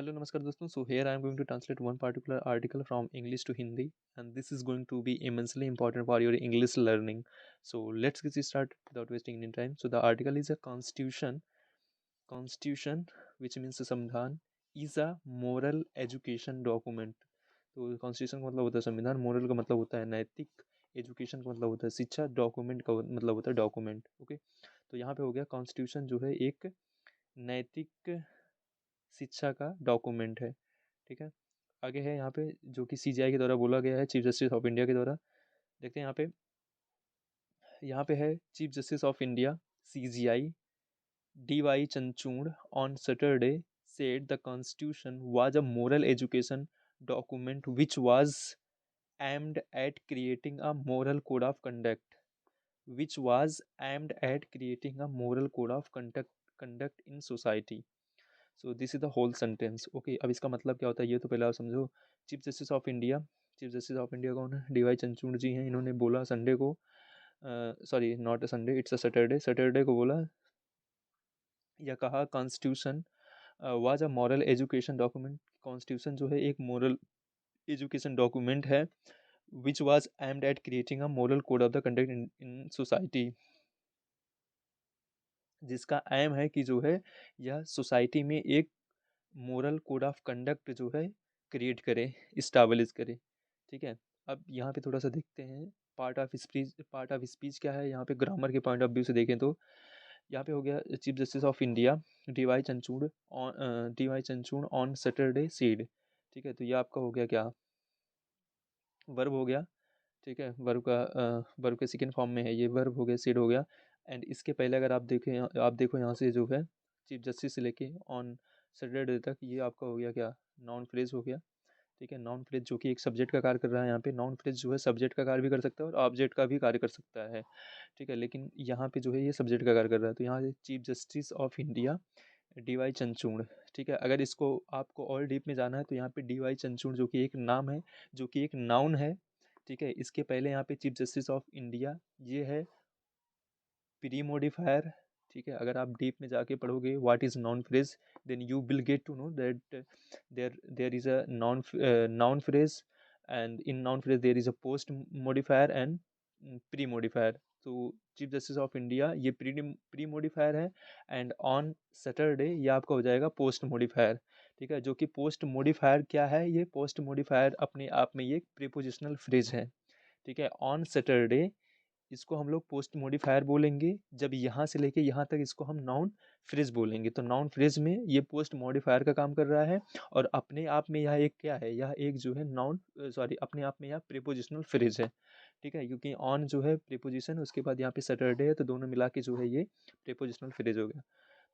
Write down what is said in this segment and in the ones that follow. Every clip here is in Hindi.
Hello, Namaskar दोस्तों. So here I am going to translate one particular article from English to Hindi, and this is going to be immensely important for your English learning. So let's get started without wasting any time. So the article is a constitution. Constitution, which means संविधान, is a moral education document. तो कॉन्स्टिट्यूशन का मतलब होता है संविधान, मोरल का मतलब होता है नैतिक, एजुकेशन का मतलब होता है शिक्षा, डॉक्यूमेंट का मतलब होता है डॉक्यूमेंट. ओके, तो यहाँ पे हो गया कॉन्स्टिट्यूशन जो है एक नैतिक शिक्षा का डॉक्यूमेंट है. ठीक है. आगे है यहाँ पे जो कि सीजीआई के द्वारा बोला गया है, चीफ जस्टिस ऑफ इंडिया के द्वारा. देखते हैं यहाँ पे है chief justice of India CJI D Y Chandrachud on Saturday said the constitution was a moral education document which was aimed at creating a moral code of conduct in society. So this is the whole sentence. Okay, अब इसका मतलब क्या होता है ये तो पहले आप समझो. चीफ जस्टिस ऑफ इंडिया कौन है? डी वाई चंद्रचूड़ जी हैं. इन्होंने बोला संडे को, sorry not a Sunday, it's a Saturday को बोला या कहा constitution was a moral education document. Constitution जो है एक मॉरल एजुकेशन डॉक्यूमेंट है which was aimed at creating a moral code of the conduct in society. जिसका एम है कि जो है यह सोसाइटी में एक मोरल कोड ऑफ कंडक्ट जो है क्रिएट करे, इस्टाब्लिश करे. ठीक है. अब यहाँ पे थोड़ा सा देखते हैं पार्ट ऑफ स्पीच क्या है. यहाँ पे ग्रामर के पॉइंट ऑफ व्यू से देखें तो यहाँ पे हो गया chief justice of India D Y Chandrachud on Saturday said. ठीक है. तो ये आपका हो गया क्या, वर्ब हो गया. ठीक है. वर्ब के सेकेंड फॉर्म में है ये, वर्ब हो गया, सीड हो गया. एंड इसके पहले अगर आप देखो यहाँ से जो है चीफ जस्टिस से लेके ऑन सैटरडे तक, ये आपका हो गया क्या, नाउन फ्रेज हो गया. ठीक है. नाउन फ्रेज जो कि एक सब्जेक्ट का कार्य कर रहा है. यहाँ पे नाउन फ्रेज जो है सब्जेक्ट का कार्य भी कर सकता है और ऑब्जेक्ट का भी कार्य कर सकता है. ठीक है. लेकिन यहाँ पे जो है ये सब्जेक्ट का कार्य कर रहा है. तो यहाँ से chief justice of India D Y Chandrachud. ठीक है. अगर इसको आपको और डीप में जाना है तो यहाँ पे डी वाई चंद्रचूड़ जो कि एक नाम है, जो कि एक नाउन है. ठीक है. इसके पहले यहाँ पे चीफ जस्टिस ऑफ इंडिया ये है प्री मोडिफायर. ठीक है. अगर आप डीप में जाके पढ़ोगे what is noun phrase, then you will get to know that there is a noun phrase, and in noun phrase there is a post modifier and pre modifier. तो चीफ जस्टिस ऑफ इंडिया ये प्री मोडिफायर है, एंड ऑन सैटरडे ये आपका हो जाएगा पोस्ट मोडिफायर. ठीक है. जो कि पोस्ट मोडिफायर क्या है, ये पोस्ट मोडिफायर अपने आप में ये प्रीपोजिशनल फ्रेज है. ठीक है. ऑन सैटरडे इसको हम लोग पोस्ट मोडिफायर बोलेंगे, जब यहाँ से लेके यहाँ तक इसको हम नाउन फ्रेज बोलेंगे. तो नाउन फ्रेज में ये पोस्ट मॉडिफायर का काम कर रहा है, और अपने आप में यह एक क्या है, यह एक जो है अपने आप में यह प्रीपोजिशनल फ्रेज है. ठीक है. क्योंकि ऑन जो है प्रीपोजिशन, उसके बाद यहाँ पे सैटरडे है, तो दोनों मिला के जो है ये प्रीपोजिशनल फ्रेज हो गया.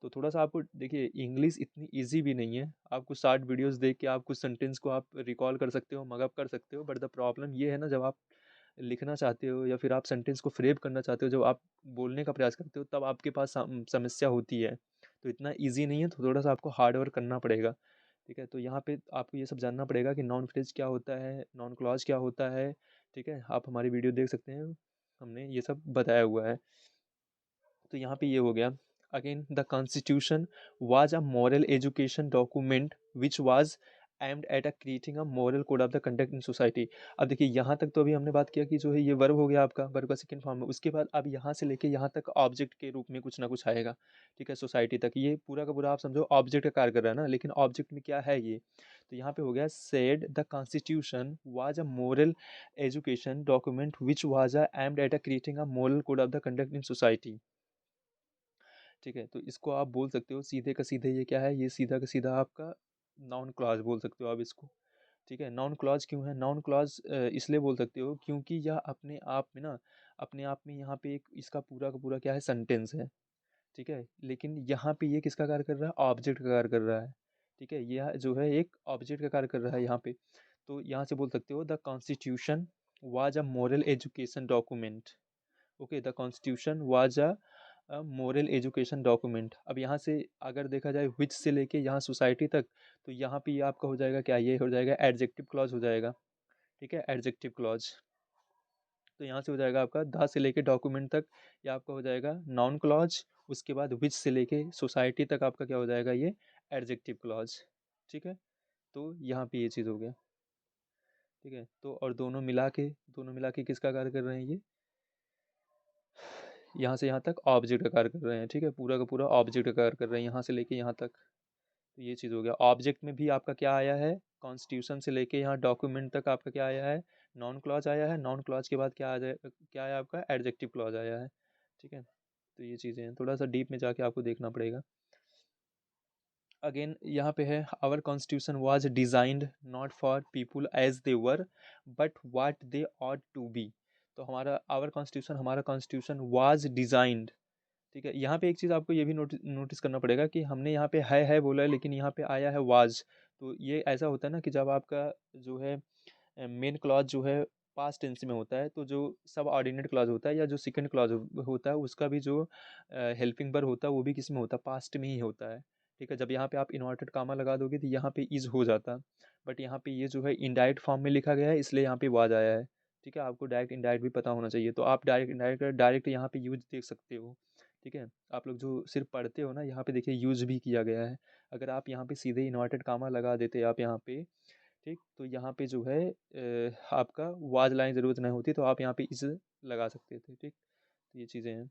तो थोड़ा सा आपको देखिए, इंग्लिश इतनी ईजी भी नहीं है. आप कुछ शार्ट वीडियोस देख के आप कुछ सेंटेंस को आप रिकॉल कर सकते हो, मगअप कर सकते हो, बट द प्रॉब्लम ये है ना, जब आप लिखना चाहते हो या फिर आप सेंटेंस को फ्रेम करना चाहते हो, जब आप बोलने का प्रयास करते हो, तब आपके पास समस्या होती है. तो इतना ईजी नहीं है, तो थोड़ा सा आपको हार्ड वर्क करना पड़ेगा. ठीक है. तो यहाँ पे आपको ये सब जानना पड़ेगा कि नाउन फ्रेज क्या होता है, नाउन क्लॉज क्या होता है. ठीक है. आप हमारी वीडियो देख सकते हैं, हमने ये सब बताया हुआ है. तो यहाँ पे ये हो गया. Again the constitution was a moral education document which was aimed at a creating a moral code of the conduct in society. अब देखिए यहाँ तक तो अभी हमने बात किया कि जो है ये वर्ब हो गया आपका, वर्ब का सेकंड फॉर्म है. उसके बाद अब यहाँ से लेके यहाँ तक ऑब्जेक्ट के रूप में कुछ ना कुछ आएगा. ठीक है. सोसाइटी तक ये पूरा का पूरा आप समझो ऑब्जेक्ट का कार्य कर रहा है ना, लेकिन ऑब्जेक्ट में क्या है ये. तो यहाँ पे हो गया said the constitution was a moral education document which was aimed at a creating a moral code of the conduct in society. ठीक है. तो इसको आप बोल सकते हो सीधे का सीधे, ये क्या है, ये सीधा का सीधा आपका नाउन क्लॉज बोल सकते हो आप इसको. ठीक है. नाउन क्लॉज क्यों है, नाउन क्लॉज इसलिए बोल सकते हो क्योंकि यह अपने आप में ना, अपने आप में यहाँ पे एक इसका पूरा का पूरा क्या है, सेंटेंस है. ठीक है. लेकिन यहाँ पे ये किसका कार्य कर रहा है, ऑब्जेक्ट का कार्य कर रहा है. ठीक है. यह जो है एक ऑब्जेक्ट का कार्य कर रहा है यहाँ पे. तो यहाँ से बोल सकते हो the constitution was a moral education document. Okay. The constitution was a moral education document. अब यहाँ से अगर देखा जाए विच से लेके यहाँ सोसाइटी तक, तो यहाँ पे ये आपका हो जाएगा क्या, ये हो जाएगा एडजेक्टिव क्लॉज हो जाएगा. ठीक है. Adjective clause. तो यहाँ से हो जाएगा आपका द से लेके डॉक्यूमेंट तक, ये आपका हो जाएगा नाउन क्लॉज. उसके बाद विच से लेके सोसाइटी तक आपका क्या हो जाएगा, ये एडजेक्टिव क्लॉज. ठीक है, तो यहाँ पे ये चीज़ हो गया। ठीक है, तो और दोनों मिला के किसका कार्य कर रहे हैं ये, यहाँ से यहाँ तक ऑब्जेक्ट का कार्य कर रहे हैं। ठीक है, पूरा का पूरा ऑब्जेक्ट का कार्य कर रहे हैं यहाँ से लेके यहाँ तक। तो ये चीज़ हो गया। ऑब्जेक्ट में भी आपका क्या आया है, कॉन्स्टिट्यूशन से लेके यहाँ डॉक्यूमेंट तक आपका क्या आया है, नॉन क्लॉज आया है। नॉन क्लॉज के बाद क्या आ जाए, क्या आया आपका, एडजेक्टिव क्लॉज आया है। ठीक है, तो ये चीज़ें हैं, थोड़ा सा डीप में जाके आपको देखना पड़ेगा। अगेन यहाँ पे है, our constitution was designed not for people as they were but what they ought to be. तो हमारा कॉन्स्टिट्यूशन वाज डिजाइंड। ठीक है, यहाँ पे एक चीज़ आपको ये भी नोटिस करना पड़ेगा कि हमने यहाँ पे है बोला है, लेकिन यहाँ पे आया है वाज। तो ये ऐसा होता है ना कि जब आपका जो है मेन क्लॉज जो है पास्ट टेंस में होता है, तो जो सब ऑर्डिनेट क्लॉज होता है या जो सेकंड क्लॉज होता है उसका भी जो हेल्पिंग वर्ब होता है वो भी किस में होता है, पास्ट में ही होता है। ठीक है, जब यहाँ पे आप इन्वर्टेड कामा लगा दोगे तो यहाँ पे इज हो जाता, बट यहाँ पे ये जो है इनडायरेक्ट फॉर्म में लिखा गया है, इसलिए यहाँ पे वाज आया है। ठीक है, आपको डायरेक्ट इनडायरेक्ट भी पता होना चाहिए, तो आप डायरेक्ट इनडायरेक्ट डायरेक्ट यहाँ पे यूज देख सकते हो। ठीक है, आप लोग जो सिर्फ पढ़ते हो ना, यहाँ पे देखिए यूज भी किया गया है। अगर आप यहाँ पे सीधे इन्वर्टेड कामा लगा देते आप यहाँ पे, ठीक, तो यहाँ पे जो है आपका वाज लाइन ज़रूरत नहीं होती, तो आप यहाँ पे इज लगा सकते थे। ठीक, तो ये चीज़ें हैं।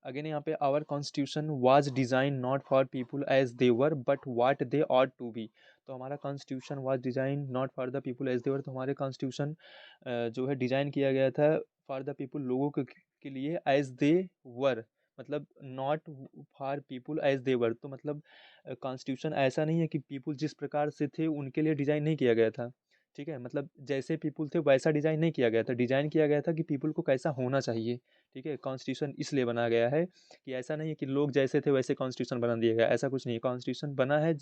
अगेन यहाँ पे our constitution was design not for people as they were but what they ought to be. तो हमारा constitution was design not for the people as they were, तो हमारे कॉन्स्टिट्यूशन जो है डिज़ाइन किया गया था फॉर द पीपल, लोगों के लिए, एज दे वर, मतलब not for people as they were. तो मतलब कॉन्स्टिट्यूशन ऐसा नहीं है कि पीपल जिस प्रकार से थे उनके लिए डिज़ाइन नहीं किया गया था। ठीक है, मतलब जैसे पीपल थे वैसा डिज़ाइन नहीं किया गया था, डिज़ाइन किया गया था कि पीपल को कैसा होना चाहिए। ठीक है, कॉन्स्टिट्यूशन इसलिए बना गया है कि ऐसा नहीं है कि लोग जैसे थे वैसे कॉन्स्टिट्यूशन बना दिया गया, ऐसा कुछ नहीं है। कॉन्स्टिट्यूशन बना है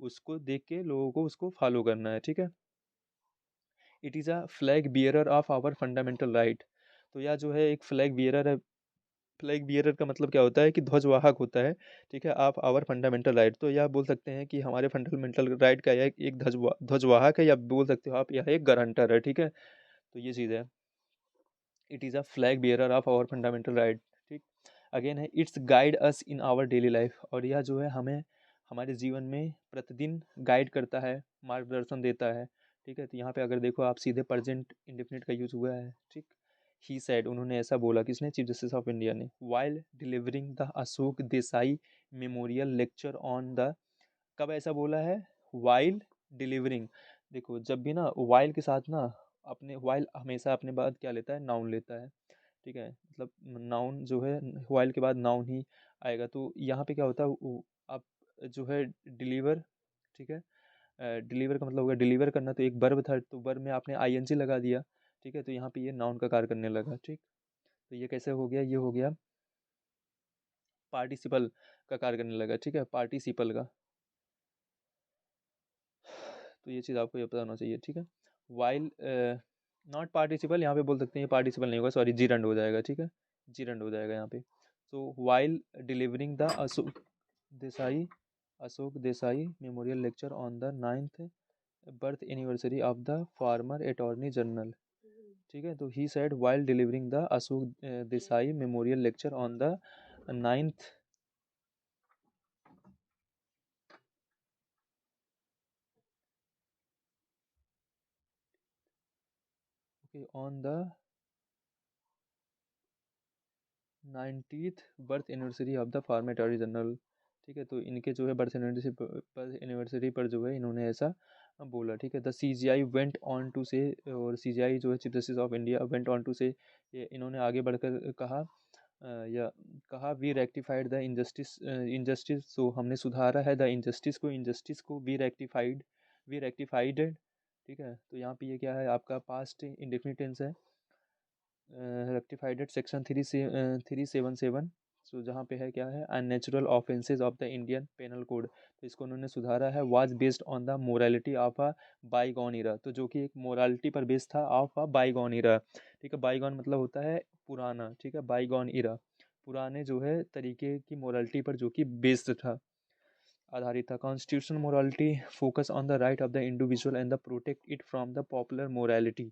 उसको देख के लोगों को उसको फॉलो करना है। ठीक है, it is a flag bearer of our fundamental right. तो यह जो है एक फ्लैग बियरर है। फ्लैग बियरर का मतलब क्या होता है कि ध्वजवाहक होता है। ठीक है, आप आवर फंडामेंटल राइट, तो यह बोल सकते हैं कि हमारे फंडामेंटल राइट का यह एक ध्वजवाहक है, या बोल सकते हो आप यह एक गारंटर है। ठीक है, तो ये चीज़ है, it is a flag bearer of our fundamental right. ठीक, अगेन है, it's guide us in our daily life, और यह जो है हमें हमारे जीवन में प्रतिदिन गाइड करता है, मार्गदर्शन देता है। ठीक है, तो यहाँ पे अगर देखो आप सीधे प्रेजेंट इंडेफिनिट का यूज हुआ है। ठीक, ही सेड, उन्होंने ऐसा बोला, किसने, चीफ जस्टिस ऑफ इंडिया ने, while delivering the Ashok Desai memorial lecture on the, कब ऐसा बोला है, वाइल डिलीवरिंग। देखो जब भी ना वाइल के साथ ना, अपने वाइल हमेशा अपने बाद क्या लेता है, नाउन लेता है। ठीक है, मतलब नाउन जो है वाइल के बाद नाउन ही आएगा। तो यहाँ पे क्या होता है, आप जो है डिलीवर, ठीक है, डिलीवर का मतलब होगा डिलीवर करना, तो एक वर्ब था, तो वर्ब में आपने आईएनजी लगा दिया। ठीक है, तो यहाँ पे ये नाउन का कार्य करने लगा। ठीक, तो ये कैसे हो गया, ये हो गया पार्टिसिपल का कार्य करने लगा। ठीक है, पार्टिसिपल का, तो ये चीज़ आपको ये पता होना चाहिए। ठीक है, वाइल नॉट पार्टिसिपल, यहाँ पे बोल सकते हैं पार्टिसिपल नहीं होगा, सॉरी जीरंड हो जाएगा। ठीक है, जीरंड हो जाएगा यहाँ पे। तो while delivering the Desai Ashok Desai memorial lecture on the 9th birth anniversary of the former attorney general. ठीक है, तो he said while delivering the Ashok Desai memorial lecture on the 9th, okay, on the 90th birth anniversary of the former attorney general. ठीक है, तो इनके जो है बर्थ एनिवर्सरी पर जो है इन्होंने ऐसा बोला। ठीक है, the CJI went on to say, और सीजीआई जो है chief justice of India went on to say, ये इन्होंने आगे बढ़कर कहा, या कहा, we rectified the injustice, injustice, तो हमने सुधारा है द इनजस्टिस को वी रेक्टिफाइड। ठीक है, तो यहाँ पे ये क्या है, आपका पास्ट इंडेफिनिट टेंस है, रेक्टिफाइड एट सेक्शन 377। सो जहाँ पे है क्या है, unnatural offences of the Indian penal code, तो इसको उन्होंने सुधारा है, was based on the morality of a bygone era, तो जो कि एक मोरालिटी पर बेस्ड था, ऑफ अ बाईगॉन ईरा। ठीक है, बाईगॉन मतलब होता है पुराना। ठीक है, बाईगॉन ईरा पुराने जो है तरीके की मोरालिटी पर जो कि बेस्ड था, आधारित था। Constitutional morality focus on the right of the individual and the protect it from the popular morality.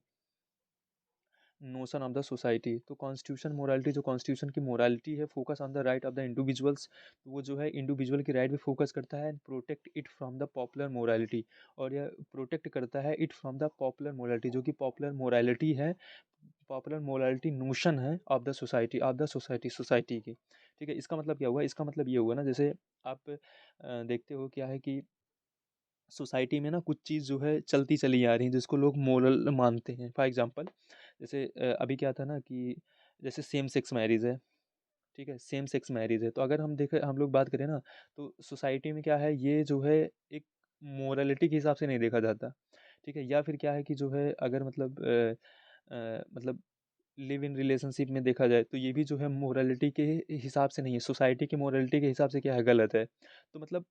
Notion of the society. तो कॉन्स्टिट्यूशन मोरालिटी, जो कॉन्स्टिट्यूशन की मोरालिटी है, focus on the right of the individuals, तो वो जो है इंडिविजुअल की राइट पे फोकस करता है, and protect it from the popular morality, और यह प्रोटेक्ट करता है it from the popular morality, जो कि पॉपुलर मोरालिटी है, पॉपुलर मोरालिटी नोशन है ऑफ द सोसाइटी, सोसाइटी की। ठीक है, इसका मतलब क्या हुआ, इसका मतलब ये हुआ ना, जैसे आप देखते हो क्या है कि सोसाइटी में ना कुछ चीज़ जो है चलती चली आ रही है जिसको लोग मोरल मानते हैं। फॉर एग्जांपल, जैसे अभी क्या था ना कि जैसे सेम सेक्स मैरिज है, ठीक है, सेम सेक्स मैरिज है, तो अगर हम लोग बात करें ना, तो सोसाइटी में क्या है, ये जो है एक मोरालिटी के हिसाब से नहीं देखा जाता। ठीक है, या फिर क्या है कि जो है अगर मतलब लिव इन रिलेशनशिप में देखा जाए तो ये भी जो है मोरालिटी के हिसाब से नहीं है, सोसाइटी की मोरालिटी के हिसाब से क्या है, गलत है। तो मतलब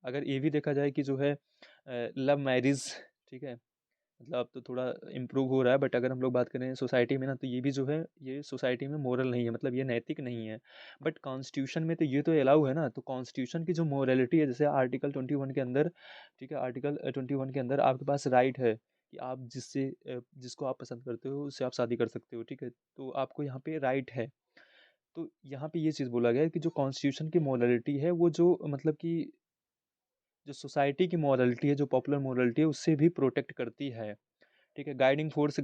अगर ये भी देखा जाए कि जो है लव मैरिज, ठीक है, मतलब अब तो थोड़ा इम्प्रूव हो रहा है, बट अगर हम लोग बात करें सोसाइटी में ना, तो ये भी जो है, ये सोसाइटी में मोरल नहीं है, मतलब ये नैतिक नहीं है। बट कॉन्स्टिट्यूशन में तो ये तो अलाउ है ना, तो कॉन्स्टिट्यूशन की जो मोरालिटी है, जैसे आर्टिकल 21 के अंदर, ठीक है, आर्टिकल 21 के अंदर आपके पास राइट है कि आप जिसको आप पसंद करते हो उससे आप शादी कर सकते हो, ठीक है, तो आपको यहाँ पे राइट है। तो यहाँ पे ये चीज़ बोला गया है कि जो कॉन्स्टिट्यूशन की मोरालिटी है, वो जो मतलब कि जो सोसाइटी की मोरालिटी है, जो पॉपुलर मोरालिटी है, उससे भी प्रोटेक्ट करती है। ठीक है, गाइडिंग फोर्स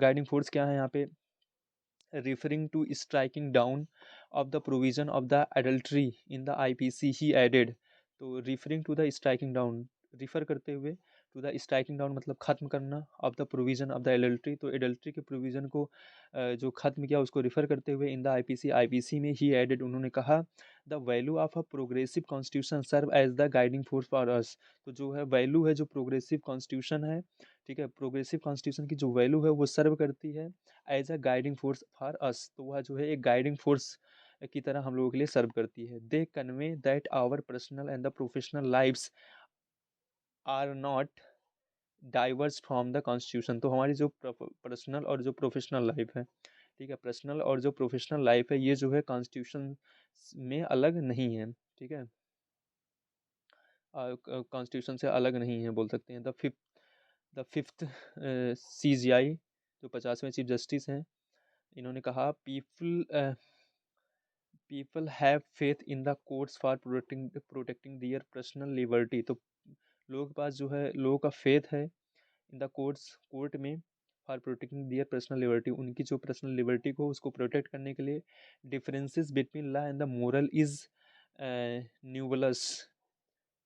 क्या है यहाँ पे, referring to striking down of the provision of the adultery in the IPC he added। तो referring to the striking down, refer करते हुए to the striking down मतलब खत्म करना, of the provision of the adultery, तो adultery के provision को जो खत्म किया उसको refer करते हुए in the IPC में he added, उन्होंने कहा the value of a progressive constitution serve as the guiding force for us। तो जो है वैल्यू है, जो प्रोग्रेसिव कॉन्स्टिट्यूशन है, ठीक है, प्रोग्रेसिव कॉन्स्टिट्यूशन की जो वैल्यू है वो सर्व करती है as a guiding force for us, तो वह जो है एक गाइडिंग फोर्स की तरह हम लोगों के लिए सर्व करती है। They convey that our personal and the professional lives are not divorce from the constitution. तो हमारी जो पर्सनल और जो प्रोफेशनल लाइफ है, ठीक है, पर्सनल और जो प्रोफेशनल लाइफ है, ये जो है कॉन्स्टिट्यूशन में अलग नहीं है, ठीक है, कॉन्स्टिट्यूशन से अलग नहीं है बोल सकते हैं। द फिफ्थ CGI, जो 50वें चीफ जस्टिस हैं, इन्होंने कहा people have faith in the courts for protecting their personal liberty. तो लोगों के पास जो है, लोगों का फेथ है इन द कोर्ट में, for protecting their personal liberty, उनकी जो पर्सनल लिबर्टी को उसको प्रोटेक्ट करने के लिए। Differences between law and the moral is nebulous,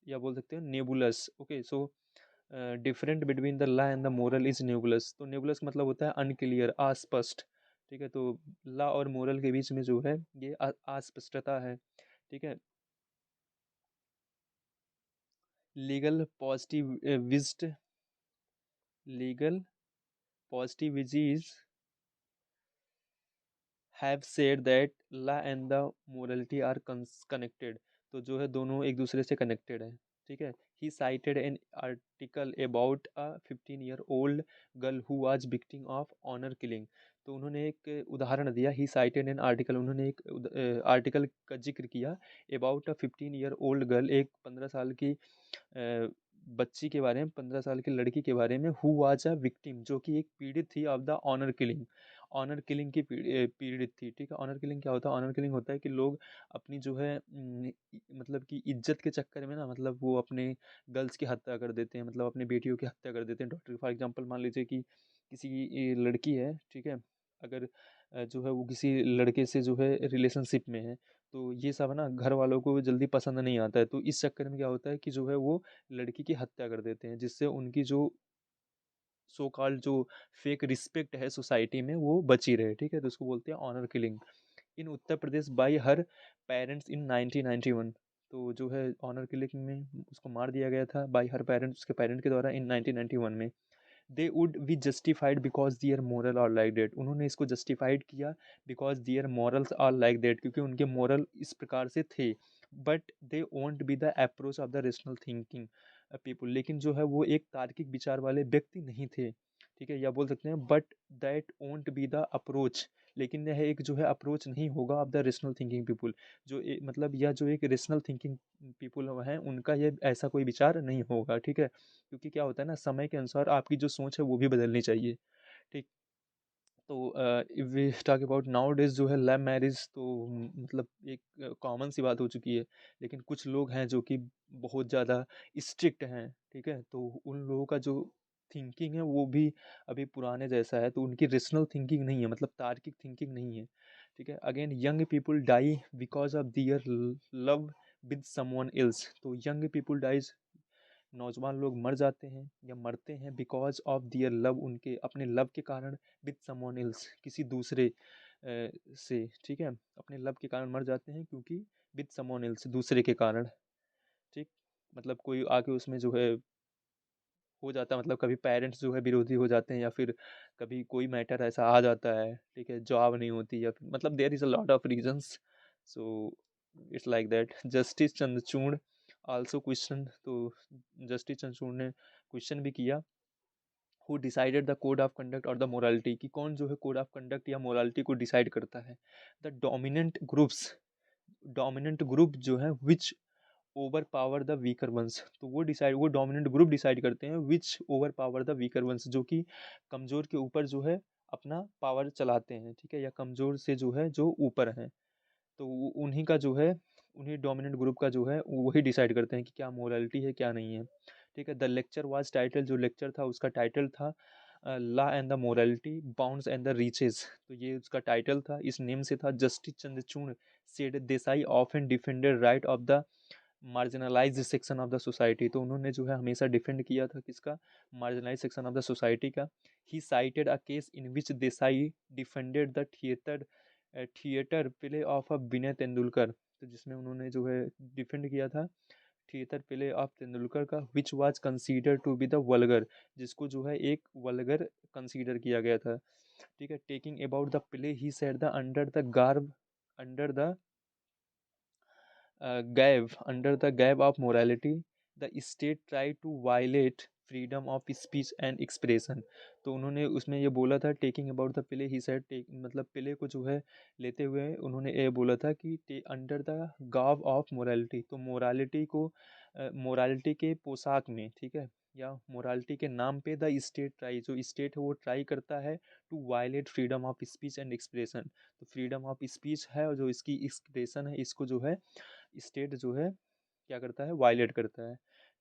या बोल सकते हो nebulous. Okay, so different between the law and the moral is nebulous. तो नेबुलस का मतलब होता है अनक्लियर, अस्पष्ट। ठीक है, तो लॉ और मोरल के बीच में जो है ये अस्पष्टता है। ठीक है, legal positivist legal positivists have said that law and the morality are connected. तो जो है दोनों एक दूसरे से कनेक्टेड है। ठीक है, he cited an article about a 15-year-old girl who was victim of honour killing. तो उन्होंने एक उदाहरण दिया, ही साइटेड एन आर्टिकल, उन्होंने एक आर्टिकल का जिक्र किया, अबाउट अ 15-year-old गर्ल, एक 15 साल की बच्ची के बारे में, 15 साल की लड़की के बारे में, हु वाज अ विक्टिम, जो कि एक पीड़ित थी, of the honour killing, honour killing की पीड़ित थी। ठीक है, ऑनर किलिंग क्या होता है, ऑनर किलिंग होता है कि लोग अपनी जो है मतलब कि इज्जत के चक्कर में ना, मतलब वो अपने गर्ल्स की हत्या कर देते हैं, मतलब अपनी बेटियों की हत्या कर देते हैं। डॉक्टर, फॉर एग्जांपल मान लीजिए कि किसी की लड़की है, ठीक है, अगर जो है वो किसी लड़के से जो है रिलेशनशिप में है, तो ये सब ना घर वालों को जल्दी पसंद नहीं आता है, तो इस चक्कर में क्या होता है कि जो है वो लड़की की हत्या कर देते हैं, जिससे उनकी जो सो कॉल्ड जो फेक रिस्पेक्ट है सोसाइटी में वो बची रहे। ठीक है, तो उसको बोलते हैं honour killing in Uttar Pradesh by her parents in 1991। तो जो है ऑनर किलिंग में उसको मार दिया गया था बाय हर पेरेंट्स, उसके पेरेंट के द्वारा, इन 1991 में। They would be justified because their moral are like that, उन्होंने इसको जस्टिफाइड किया because their morals are like that, क्योंकि उनके मॉरल इस प्रकार से थे। But they won't be the approach of the rational thinking people, लेकिन जो है वो एक तार्किक विचार वाले व्यक्ति नहीं थे। ठीक है, या बोल सकते हैं but that won't be the approach, लेकिन यह एक जो है अप्रोच नहीं होगा of the rational thinking people, मतलब यह जो एक रेशनल थिंकिंग पीपुल हैं उनका ये ऐसा कोई विचार नहीं होगा। ठीक है, क्योंकि क्या होता है ना, समय के अनुसार आपकी जो सोच है वो भी बदलनी चाहिए। ठीक, तो इफ़ वी टॉक अबाउट नाउ-अ-डेज़ जो है लव मैरिज तो मतलब एक कॉमन सी बात हो चुकी है। लेकिन कुछ लोग हैं जो कि बहुत ज़्यादा स्ट्रिक्ट हैं, ठीक है? तो उन लोगों का जो थिंकिंग है वो भी अभी पुराने जैसा है, तो उनकी रेशनल थिंकिंग नहीं है, मतलब तार्किक थिंकिंग नहीं है, ठीक है? Again young people die because of their love with someone else. तो यंग पीपल डाइज़, नौजवान लोग मर जाते हैं या मरते हैं बिकॉज ऑफ दियर लव, उनके अपने लव के कारण, विद समवन एल्स, किसी दूसरे से, ठीक है? अपने लव के कारण मर जाते हैं क्योंकि विद समवन एल्स, दूसरे के कारण, ठीक? मतलब कोई आके उसमें जो है हो जाता है, मतलब कभी पेरेंट्स जो है विरोधी हो जाते हैं या फिर कभी कोई मैटर ऐसा आ जाता है, ठीक है? जॉब नहीं होती या फिर मतलब there is a lot of reasons. So it's like that. Justice Chandrachud also question, तो जस्टिस चंद्रचूड़ ने क्वेश्चन भी किया, who decided the code of conduct और द मोरालिटी, कि कौन जो है कोड ऑफ कंडक्ट या मोरालिटी को डिसाइड करता है? द डोमिनेंट ग्रुप जो है which overpower the weaker ones. तो वो डोमिनेंट ग्रुप डिसाइड करते हैं which overpower the weaker once, जो कि कमजोर के ऊपर जो है अपना पावर चलाते हैं, ठीक है? या कमजोर से जो है जो ऊपर हैं, तो उन्हीं का जो है, उन्हीं डोमिनेंट ग्रुप का जो है वही डिसाइड करते हैं कि क्या मोरालिटी है क्या नहीं है, ठीक है? द लेक्चर वाज टाइटल, जो लेक्चर था उसका टाइटल था law and the morality, bounds and the reaches. तो ये उसका टाइटल था, इस नेम से था। Justice Chandrachud said Desai often defended right of the marginalised section of the society. तो उन्होंने जो है हमेशा डिफेंड किया था किसका? Marginalise section of the society का। He cited a case in which Desai defended the theatre play of a विनय तेंदुलकर। तो जिसमें उन्होंने जो है डिफेंड किया था थिएटर प्ले ऑफ तेंदुलकर का, which was consider to be the vulgar, जिसको जो है एक वल्गर कंसीडर किया गया था, ठीक है? Taking about the play he said the under the under the gap of morality, the state tried to violate freedom of speech and expression। तो उन्होंने उसमें ये बोला था, talking about the play he said, talk मतलब प्ले को जो है लेते हुए उन्होंने ये बोला था कि under the Gao of morality, तो मोरालिटी को मोरालिटी के पोशाक में, ठीक है? या मोरालिटी के नाम पे द स्टेट ट्राई, जो स्टेट है वो ट्राई करता है to violate freedom of speech and expression. तो फ्रीडम ऑफ स्पीच है और जो इसकी एक्सप्रेशन है इसको जो है स्टेट जो है क्या करता है? वायलेट करता है,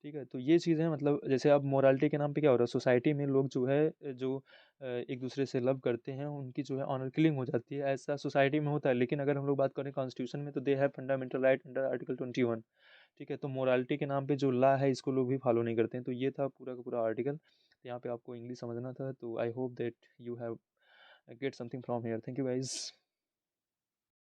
ठीक है? तो ये चीज़ें मतलब जैसे अब मोरालिटी के नाम पे क्या हो रहा है सोसाइटी में, लोग जो है जो एक दूसरे से लव करते हैं उनकी जो है ऑनर किलिंग हो जाती है, ऐसा सोसाइटी में होता है। लेकिन अगर हम लोग बात करें कॉन्स्टिट्यूशन में, तो they have fundamental right under article 21, ठीक है? तो मोरालिटी के नाम पे जो लॉ है इसको लोग भी फॉलो नहीं करते हैं। तो ये था पूरा का पूरा आर्टिकल। तो यहाँ पे आपको इंग्लिश समझना था, तो I hope that you have get something from here. Thank you guys.